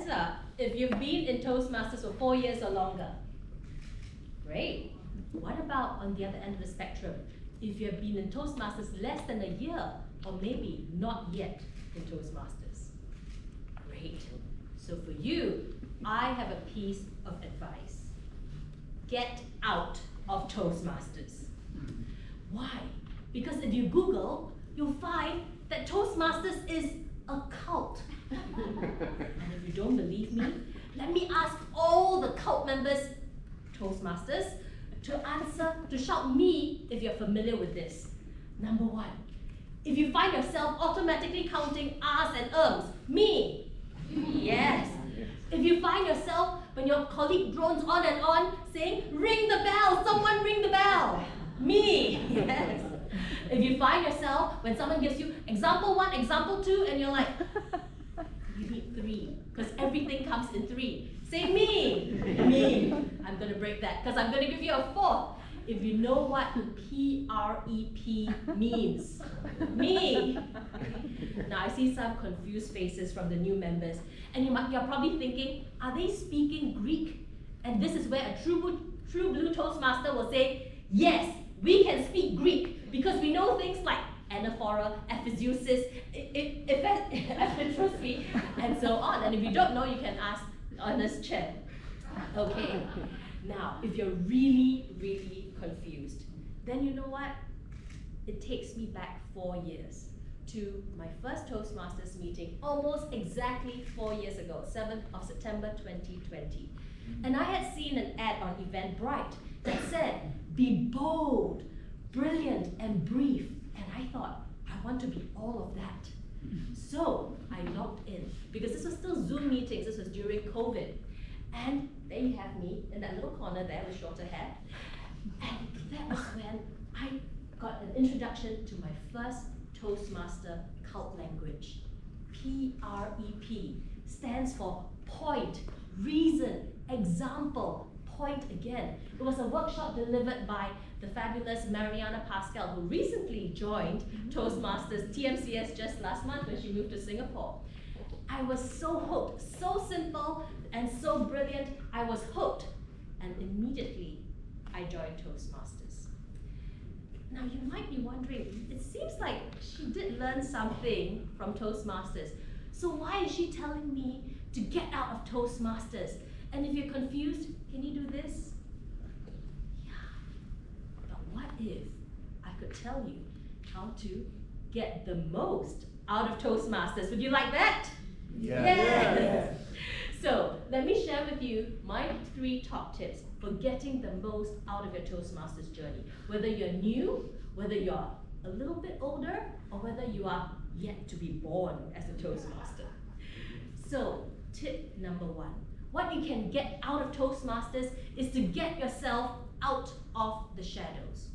hands up if you've been in Toastmasters for 4 years or longer. Great. What about on the other end of the spectrum? If you've been in Toastmasters less than a year, or maybe not yet in Toastmasters. Great. So for you, I have a piece of advice. Get out of Toastmasters. Why? Because if you Google, you'll find that Toastmasters is a cult. And if you don't believe me, let me ask all the cult members, Toastmasters, to shout me if you're familiar with this. Number 1, if you find yourself automatically counting R's and me. Yes. If you find yourself, when your colleague drones on and on, saying, ring the bell, someone ring the bell. Me. Yes. If you find yourself, when someone gives you example 1, example 2, and you're like, you need 3, because everything comes in 3. Say me. Me. I'm going to break that, because I'm going to give you a 4th. If you know what PREP means. Me. Now I see some confused faces from the new members, and you're probably thinking, are they speaking Greek? And this is where a true blue Toastmaster will say, yes, we can speak Greek, because we know things like anaphora, ephysiosis, epitrophy, and so on. And if you don't know, you can ask Ernest Chen. Okay. Now, if you're really, really confused, then you know what? It takes me back 4 years to my first Toastmasters meeting, almost exactly 4 years ago, 7th of September 2020. And I had seen an ad on Eventbrite that said, be bold, brilliant, and brief. And I thought, I want to be all of that. So I logged in, because this was still Zoom meetings, this was during COVID. And there you have me in that little corner there with shorter hair. And that was when I got an introduction to my first Toastmaster cult language. PREP stands for point, reason, example, point again. It was a workshop delivered by the fabulous Mariana Pascal, who recently joined Toastmasters TMCS just last month when she moved to Singapore. I was so hooked, so simple and so brilliant, I was hooked. And immediately, I joined Toastmasters. Now you might be wondering, it seems like she did learn something from Toastmasters. So why is she telling me to get out of Toastmasters? And if you're confused, can you do this? Yeah. But what if I could tell you how to get the most out of Toastmasters? Would you like that? Yeah. Yes. So let me share with you my 3 top tips for getting the most out of your Toastmasters journey. Whether you're new, whether you're a little bit older, or whether you are yet to be born as a Toastmaster. So tip number 1, what you can get out of Toastmasters is to get yourself out of the shadows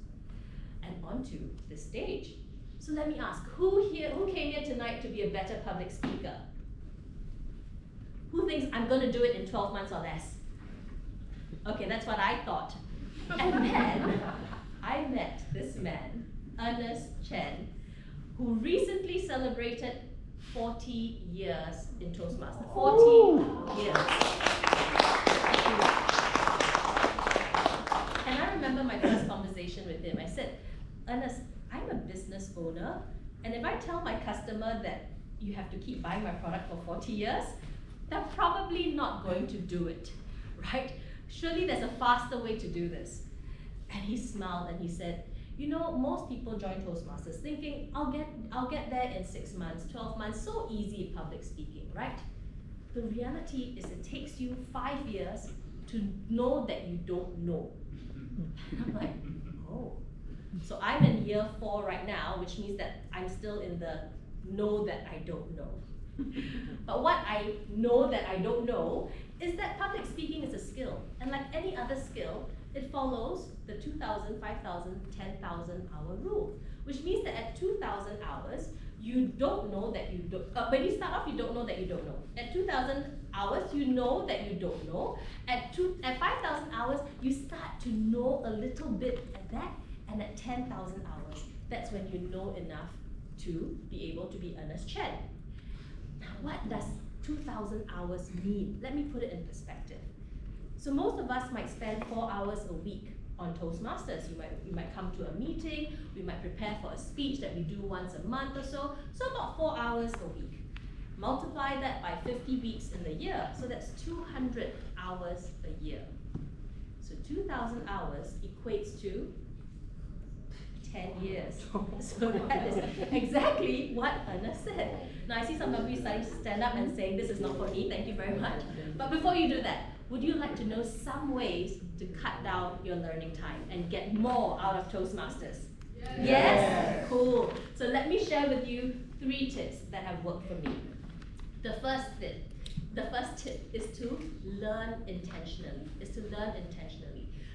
and onto the stage. So let me ask, who came here tonight to be a better public speaker? Who thinks I'm going to do it in 12 months or less? Okay, that's what I thought. And then I met this man, Ernest Chen, who recently celebrated 40 years in Toastmasters. 40 years. And I remember my first conversation with him. I said, Ernest, I'm a business owner, and if I tell my customer that you have to keep buying my product for 40 years, they're probably not going to do it, right? Surely there's a faster way to do this. And he smiled and he said, you know, most people join Toastmasters thinking, I'll get there in 6 months, 12 months, so easy public speaking, right? The reality is it takes you 5 years to know that you don't know. And I'm like, oh. So I'm in year 4 right now, which means that I'm still in the know that I don't know. But what I know that I don't know is that public speaking is a skill. And like any other skill, it follows the 2,000, 5,000, 10,000 hour rule. Which means that at 2,000 hours, you don't know that you don't, when you start off, you don't know that you don't know. At 2,000 hours, you know that you don't know. At 5,000 hours, you start to know a little bit at that. And at 10,000 hours, that's when you know enough to be able to be Ernest Chen. Now, what does 2,000 hours mean? Let me put it in perspective. So most of us might spend 4 hours a week on Toastmasters. You might come to a meeting, we might prepare for a speech that we do once a month or so about 4 hours a week. Multiply that by 50 weeks in the year, so that's 200 hours a year. So 2,000 hours equates to 10 years. So that is exactly what Ernest said. Now I see some of you starting to stand up and saying, this is not for me, thank you very much. But before you do that, would you like to know some ways to cut down your learning time and get more out of Toastmasters? Yes? Cool. So let me share with you 3 tips that have worked for me. The first tip is to learn intentionally.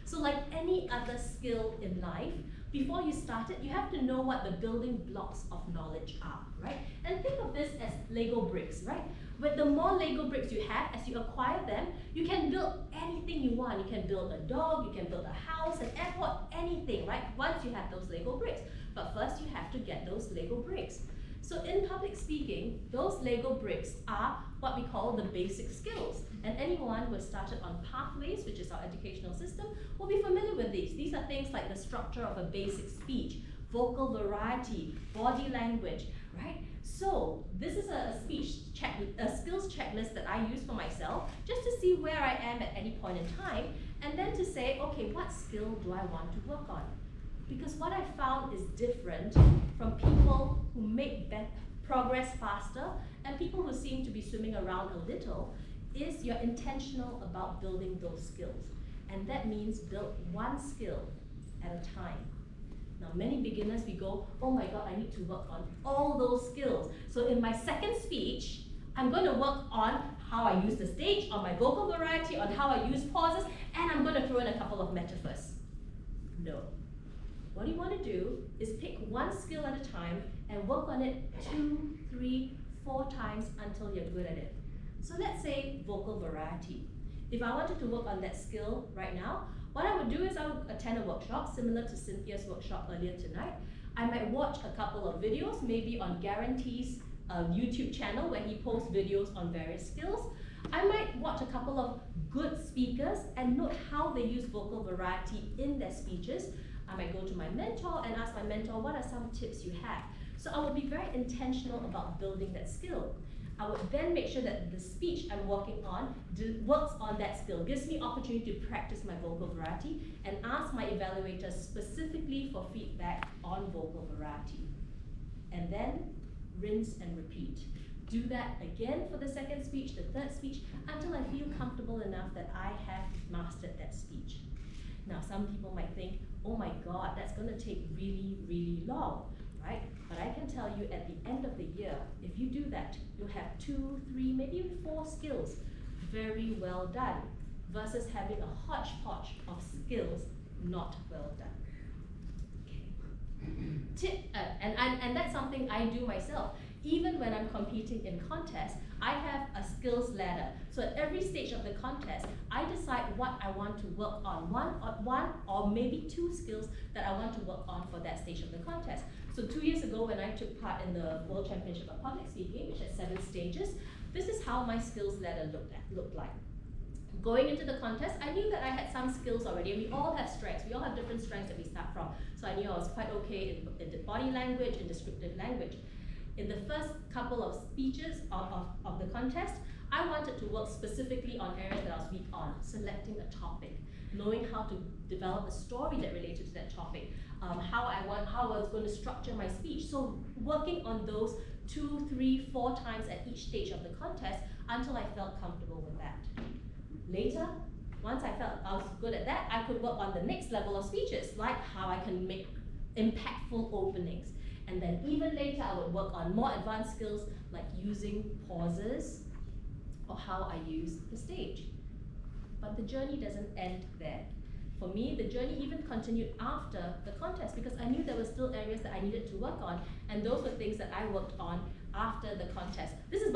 So like any other skill in life, before you start it, you have to know what the building blocks of knowledge are, right? And think of this as Lego bricks, right? But the more Lego bricks you have, as you acquire them, you can build anything you want. You can build a dog, you can build a house, an airport, anything, right? Once you have those Lego bricks. But first you have to get those Lego bricks. So in public speaking, those Lego bricks are what we call the basic skills. And anyone who has started on Pathways, which is our educational system, will be familiar with these. These are things like the structure of a basic speech, vocal variety, body language, right? So this is a skills checklist that I use for myself, just to see where I am at any point in time, and then to say, okay, what skill do I want to work on? Because what I found is different from people who make progress faster and people who seem to be swimming around a little, is you're intentional about building those skills. And that means build one skill at a time. Now many beginners, we go, oh my God, I need to work on all those skills. So in my second speech, I'm going to work on how I use the stage, on my vocal variety, on how I use pauses, and I'm going to throw in a couple of metaphors. No. What you want to do is pick one skill at a time and work on it 2, 3, 4 times until you're good at it. So let's say vocal variety. If I wanted to work on that skill right now, what I would do is I would attend a workshop similar to Cynthia's workshop earlier tonight. I might watch a couple of videos, maybe on Guarantee's YouTube channel where he posts videos on various skills. I might watch a couple of good speakers and note how they use vocal variety in their speeches. I might go to my mentor and ask my mentor, what are some tips you have? So I would be very intentional about building that skill. I would then make sure that the speech I'm working on works on that skill, gives me opportunity to practice my vocal variety, and ask my evaluators specifically for feedback on vocal variety. And then rinse and repeat. Do that again for the second speech, the third speech, until I feel comfortable enough that I have mastered that speech. Now some people might think, oh my God, that's going to take really, really long, right? But I can tell you at the end of the year, if you do that, you'll have 2, 3, maybe even 4 skills very well done, versus having a hodgepodge of skills not well done. Okay. And that's something I do myself. Even when I'm competing in contests, I have a skills ladder. So at every stage of the contest, I decide what I want to work on, one or maybe 2 skills that I want to work on for that stage of the contest. So 2 years ago when I took part in the World Championship of Public Speaking, which had 7 stages, this is how my skills ladder looked like. Going into the contest, I knew that I had some skills already, and we all have strengths. We all have different strengths that we start from. So I knew I was quite okay in the body language and descriptive language. In the first couple of speeches of the contest, I wanted to work specifically on areas that I was weak on, selecting a topic, knowing how to develop a story that related to that topic, how I was going to structure my speech. So working on those 2, 3, 4 times at each stage of the contest until I felt comfortable with that. Later, once I felt I was good at that, I could work on the next level of speeches, like how I can make impactful openings. And then even later, I would work on more advanced skills like using pauses or how I use the stage. But the journey doesn't end there. For me, the journey even continued after the contest because I knew there were still areas that I needed to work on, and those were things that I worked on after the contest. This is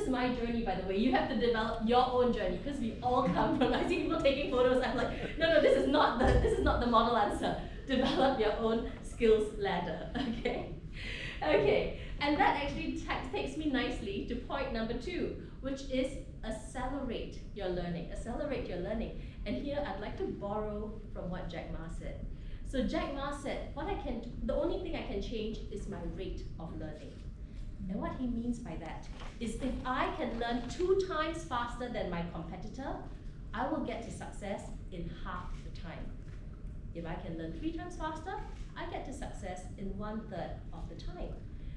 my journey, by the way. You have to develop your own journey because we all come from. I see people taking photos. I'm like, no, this is not the model answer. Develop your own skills ladder. Okay. And that actually takes me nicely to point number 2, which is accelerate your learning. Accelerate your learning. And here I'd like to borrow from what Jack Ma said. So Jack Ma said, the only thing I can change is my rate of learning. And what he means by that is if I can learn 2 times faster than my competitor, I will get to success in half the time. If I can learn 3 times faster, I get to success in 1/3 of the time.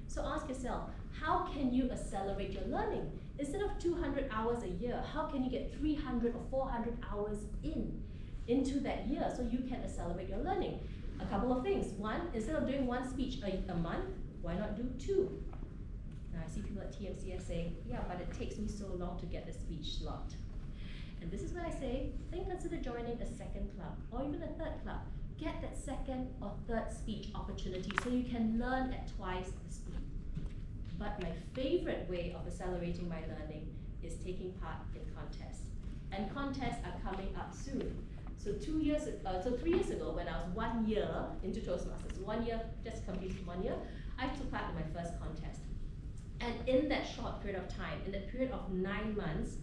So ask yourself, how can you accelerate your learning? Instead of 200 hours a year, how can you get 300 or 400 hours into that year so you can accelerate your learning? A couple of things. One, instead of doing 1 speech a month, why not do 2? Now I see people at TMCS saying, yeah, but it takes me so long to get the speech slot. And this is where I say, then consider joining a 2nd club or even a 3rd club. Get that 2nd or 3rd speech opportunity so you can learn at twice the speed. But my favorite way of accelerating my learning is taking part in contests. And contests are coming up soon. So 3 years ago, when I was 1 year into Toastmasters, 1 year, just completed 1 year, I took part in my first contest. And in that short period of time, in that period of 9 months,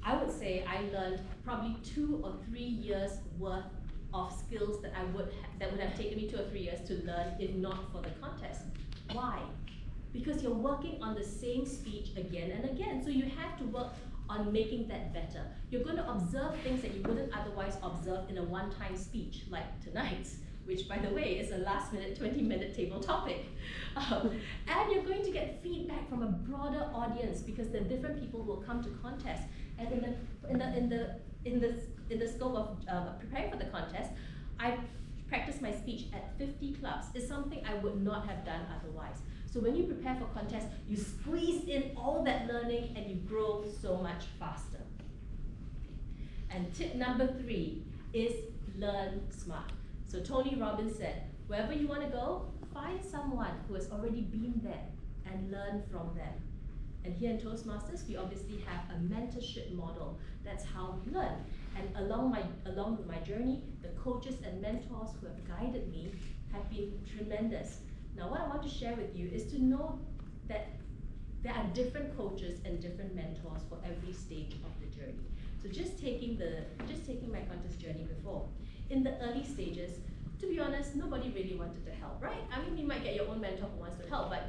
I would say I learned probably 2 or 3 years worth of skills that that would have taken me 2 or 3 years to learn if not for the contest. Why? Because you're working on the same speech again and again, so you have to work on making that better. You're going to observe things that you wouldn't otherwise observe in a one-time speech, like tonight's, which by the way is a last-minute, 20-minute table topic. And you're going to get feedback from a broader audience because there are different people who will come to contests. And in the scope of preparing for the contest, I practiced my speech at 50 clubs. It's something I would not have done otherwise. So when you prepare for contests, you squeeze in all that learning and you grow so much faster. And tip number 3 is learn smart. So Tony Robbins said, wherever you want to go, find someone who has already been there and learn from them. And here in Toastmasters, we obviously have a mentorship model. That's how we learn. And along my journey, the coaches and mentors who have guided me have been tremendous. Now, what I want to share with you is to know that there are different coaches and different mentors for every stage of the journey. So just taking my contest journey before. In the early stages, to be honest, nobody really wanted to help, right? I mean, you might get your own mentor who wants to help, but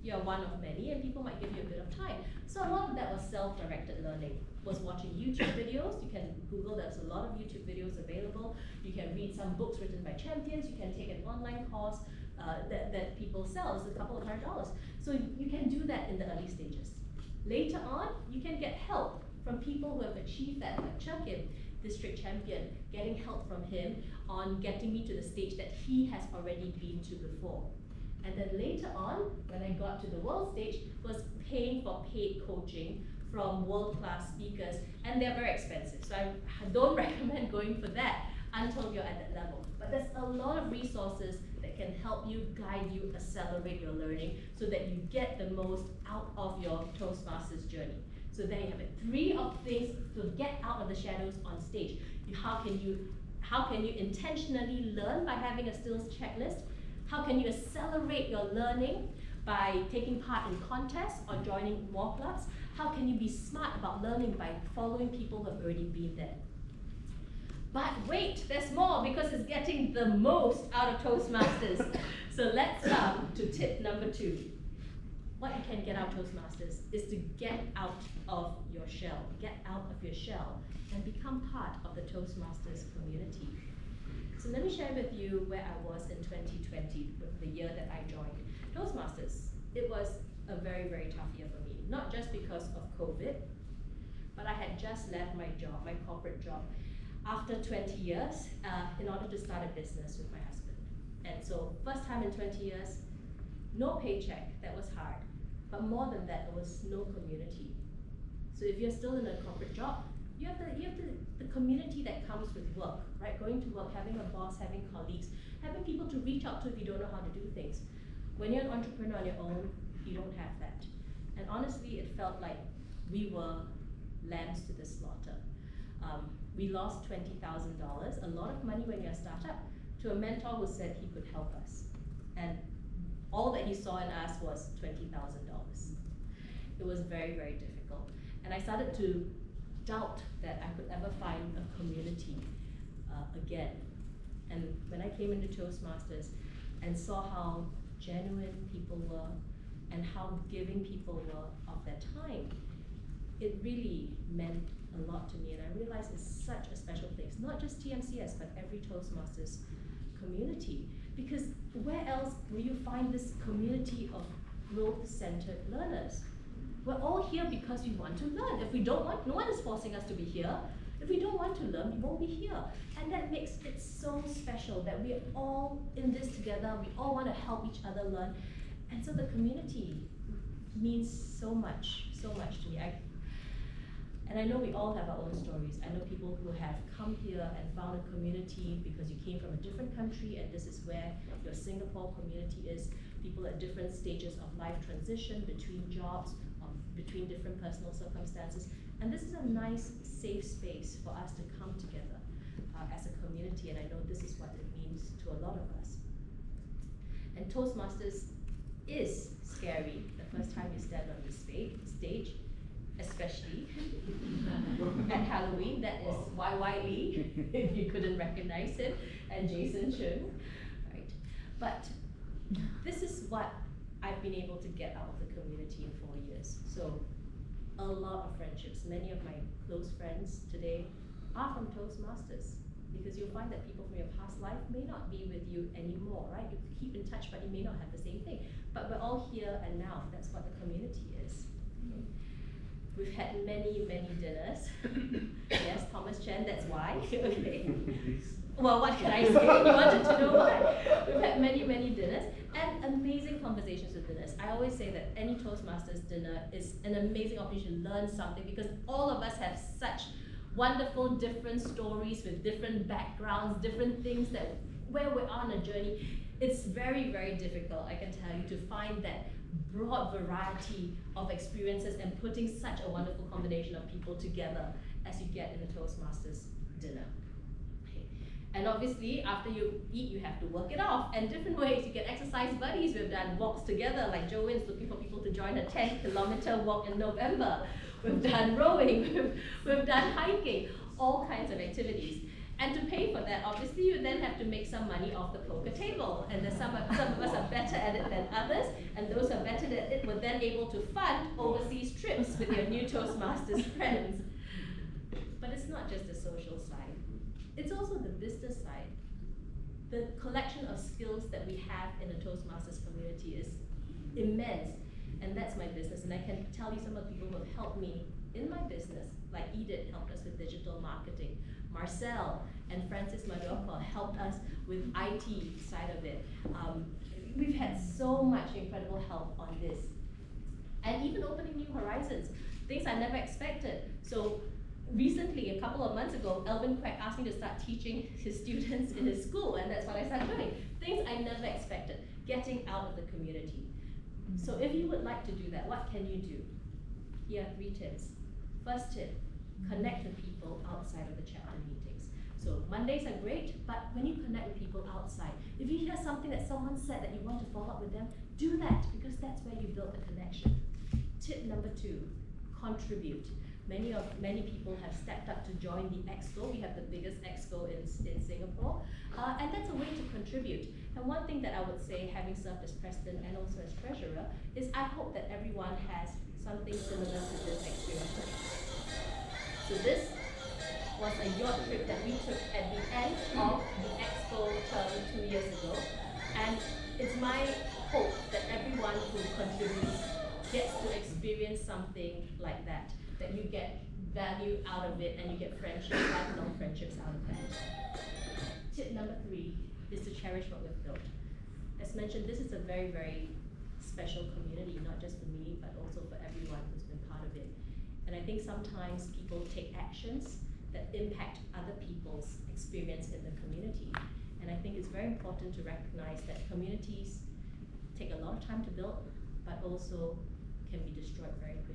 you're one of many and people might give you a bit of time. So a lot of that was self-directed learning, was watching YouTube videos. You can Google, there's a lot of YouTube videos available. You can read some books written by champions. You can take an online course that people sell. It's a couple of $100. So you can do that in the early stages. Later on, you can get help from people who have achieved that, like Chuckin, district champion, getting help from him on getting me to the stage that he has already been to before. And then later on, when I got to the world stage, was paying for paid coaching from world-class speakers, and they're very expensive. So I don't recommend going for that until you're at that level. But there's a lot of resources that can help you, guide you, accelerate your learning so that you get the most out of your Toastmasters journey. So there you have it. 3 of things to get out of the shadows on stage. How can you intentionally learn by having a skills checklist? How can you accelerate your learning by taking part in contests or joining more clubs? How can you be smart about learning by following people who have already been there? But wait, there's more because it's getting the most out of Toastmasters. So let's come to tip number 2. What you can get out of Toastmasters is to get out of your shell. Get out of your shell and become part of the Toastmasters community. So let me share with you where I was in 2020, the year that I joined Toastmasters. It was a very, very tough year for me, not just because of COVID, but I had just left my job, my corporate job, after 20 years in order to start a business with my husband. And so first time in 20 years, no paycheck, that was hard. But more than that, there was no community. So if you're still in a corporate job, you have the community that comes with work, right? Going to work, having a boss, having colleagues, having people to reach out to if you don't know how to do things. When you're an entrepreneur on your own, you don't have that. And honestly, it felt like we were lambs to the slaughter. We lost $20,000, a lot of money when you're a startup, to a mentor who said he could help us. And all that he saw in us was $20,000. It was very, very difficult. And I started to doubt that I could ever find a community again. And when I came into Toastmasters and saw how genuine people were and how giving people were of their time, it really meant a lot to me. And I realized it's such a special place, not just TMCS, but every Toastmasters community. Because where else will you find this community of growth-centered learners? We're all here because we want to learn. If we don't want, no one is forcing us to be here. If we don't want to learn, we won't be here. And that makes it so special that we're all in this together. We all want to help each other learn. And so the community means so much to me. And I know we all have our own stories. I know people who have come here and found a community because you came from a different country and this is where your Singapore community is. People at different stages of life transition, between jobs, between different personal circumstances. And this is a nice, safe space for us to come together as a community, and I know this is what it means to a lot of us. And Toastmasters is scary the first time you stand on this stage, especially at Halloween. That is YY Lee, if you couldn't recognize him, and Jason Chung, right? But this is what I've been able to get out of the community in 4 years. So a lot of friendships. Many of my close friends today are from Toastmasters, because you'll find that people from your past life may not be with you anymore, right? You keep in touch, but you may not have the same thing. But we're all here and now. That's what the community is. Okay. We've had many, many dinners. Yes, Thomas Chen, that's why. Okay. Well, what can I say? You wanted to know why. We've had many, many dinners and amazing conversations with dinners. I always say that any Toastmasters dinner is an amazing opportunity to learn something, because all of us have such wonderful different stories with different backgrounds, different things that where we're on a journey. It's very, very difficult, I can tell you, to find that broad variety of experiences and putting such a wonderful combination of people together as you get in a Toastmasters dinner. And obviously, after you eat, you have to work it off. And different ways, you get exercise buddies. We've done walks together, like Joanne's looking for people to join a 10-kilometer walk in November. We've done rowing, we've done hiking, all kinds of activities. And to pay for that, obviously, you then have to make some money off the poker table. And there's some of us are better at it than others, and those who are better at it were then able to fund overseas trips with your new Toastmasters friends. But it's not just the social side. It's also the business side. The collection of skills that we have in the Toastmasters community is immense, and that's my business. And I can tell you some of the people who have helped me in my business, like Edith helped us with digital marketing, Marcel and Francis Madoko helped us with IT side of it. We've had so much incredible help on this. And even opening new horizons, things I never expected. So recently, a couple of months ago, Elvin Quack asked me to start teaching his students in his school, and that's what I started doing. Things I never expected, getting out of the community. So if you would like to do that, what can you do? Here are 3 tips. First tip, connect with people outside of the chapter meetings. So Mondays are great, but when you connect with people outside, if you hear something that someone said that you want to follow up with them, do that, because that's where you build a connection. Tip number 2, contribute. Many people have stepped up to join the Exco. We have the biggest Exco in Singapore, and that's a way to contribute. And one thing that I would say, having served as president and also as treasurer, is I hope that everyone has something similar to this experience. So this was a yacht trip that we took at the end of the Exco term 2 years ago, and it's my hope that everyone who contributes gets to experience something like that. That you get value out of it and you get friendships, lifelong friendships out of that. Tip number 3 is to cherish what we've built. As mentioned, this is a very, very special community, not just for me, but also for everyone who's been part of it. And I think sometimes people take actions that impact other people's experience in the community. And I think it's very important to recognize that communities take a lot of time to build, but also can be destroyed very quickly.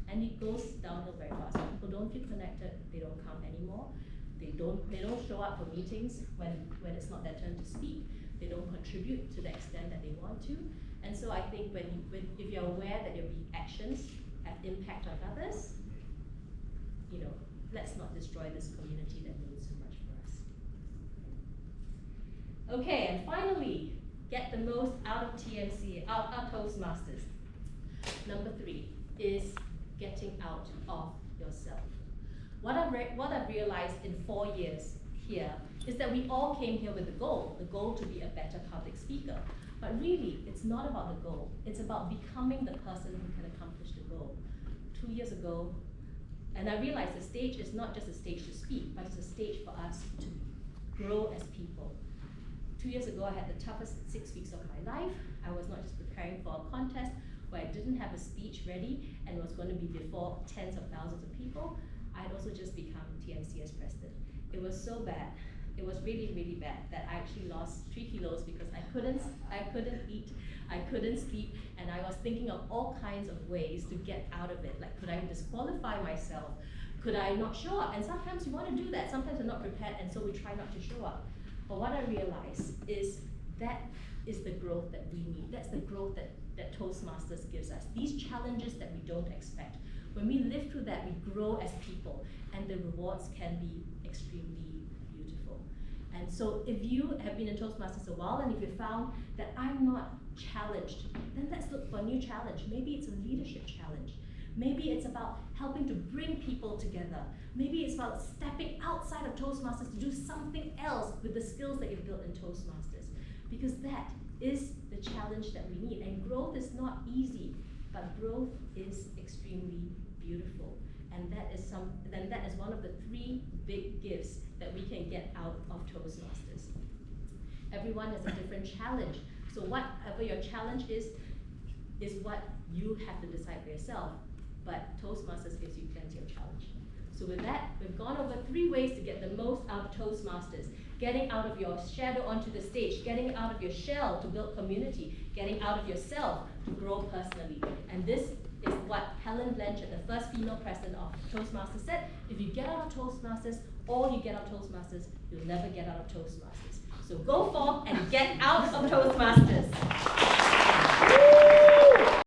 And it goes downhill very fast. When people don't feel connected, they don't come anymore. They don't show up for meetings when it's not their turn to speak. They don't contribute to the extent that they want to. And so I think if you're aware that your actions have impact on others, let's not destroy this community that means so much for us. Okay, and finally, get the most out of TMC, out of Toastmasters. Number 3 is getting out of yourself. What I've realized in 4 years here is that we all came here with a goal to be a better public speaker. But really, it's not about the goal. It's about becoming the person who can accomplish the goal. 2 years ago, and I realized the stage is not just a stage to speak, but it's a stage for us to grow as people. 2 years ago, I had the toughest 6 weeks of my life. I was not just preparing for a contest where I didn't have a speech ready and was going to be before tens of thousands of people. I had also just become TMCS president. It was so bad. It was really, really bad that I actually lost 3 kilos because I couldn't eat, I couldn't sleep, and I was thinking of all kinds of ways to get out of it. Like, could I disqualify myself? Could I not show up? And sometimes you want to do that. Sometimes you're not prepared, and so we try not to show up. But what I realized is that is the growth that we need. That's the growth that Toastmasters gives us. These challenges that we don't expect. When we live through that, we grow as people, and the rewards can be extremely beautiful. And so if you have been in Toastmasters a while, and if you found that I'm not challenged, then let's look for a new challenge. Maybe it's a leadership challenge. Maybe it's about helping to bring people together. Maybe it's about stepping outside of Toastmasters to do something else with the skills that you've built in Toastmasters. Because that is the challenge that we need. And growth is not easy, but growth is extremely beautiful. And that is one of the 3 big gifts that we can get out of Toastmasters. Everyone has a different challenge. So whatever your challenge is what you have to decide for yourself. But Toastmasters gives you plenty of challenge. So with that, we've gone over 3 ways to get the most out of Toastmasters. Getting out of your shadow onto the stage, getting out of your shell to build community, getting out of yourself to grow personally. And this is what Helen Blanchard, the first female president of Toastmasters, said. If you get out of Toastmasters, all you get out of Toastmasters, you'll never get out of Toastmasters. So go forth and get out of Toastmasters.